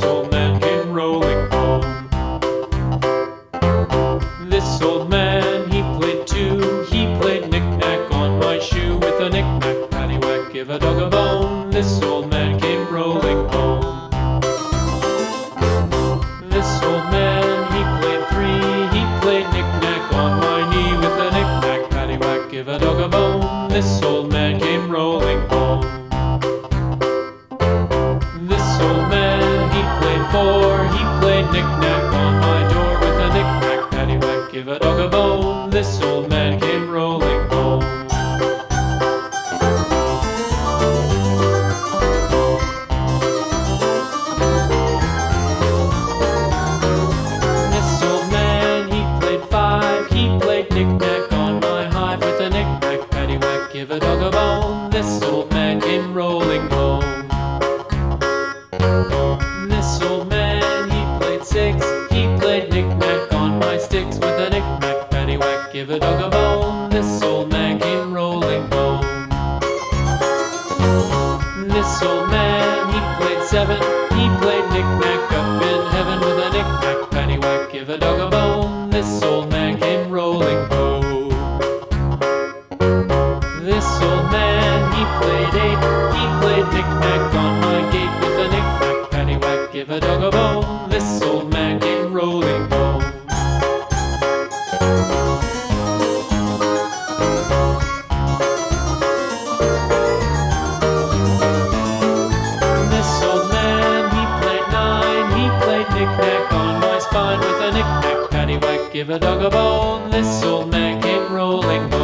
This old man came rolling home. This old man, he played too. He played knick-knack on my shoe. With a knick-knack, paddywhack, give a dog a bone. This old man came rolling home. This old man, he played three. He played knick-knack on my knee. With a knick-knack, paddywhack, give a dog a bone. This old man came rolling home. This old man, he played four. He played knick-knack on my door. With a knick-knack, paddywhack, give a dog a bone. This old man came rolling home. This old man, he played five. He played knick-knack on my hive. With a knick-knack, paddywhack, give a dog a bone. This old man came rolling home. This old man, he played six. He played knick-knack on my sticks. With a knick-knack, paddywhack, give a dog a bone. This old man came rolling home. This old man, he played seven. He played knick-knack up in heaven. With a knick-knack, paddywhack, give a dog a bone. This old man came rolling home. This old man, he played eight. He played knick-knack on my gate. With a knick-knack, paddywhack, give a dog a bone. This old man came rolling home. This old man, he played nine. He played knick-knack on my spine. With a knick-knack, paddywhack, give a dog a bone. This old man came rolling home.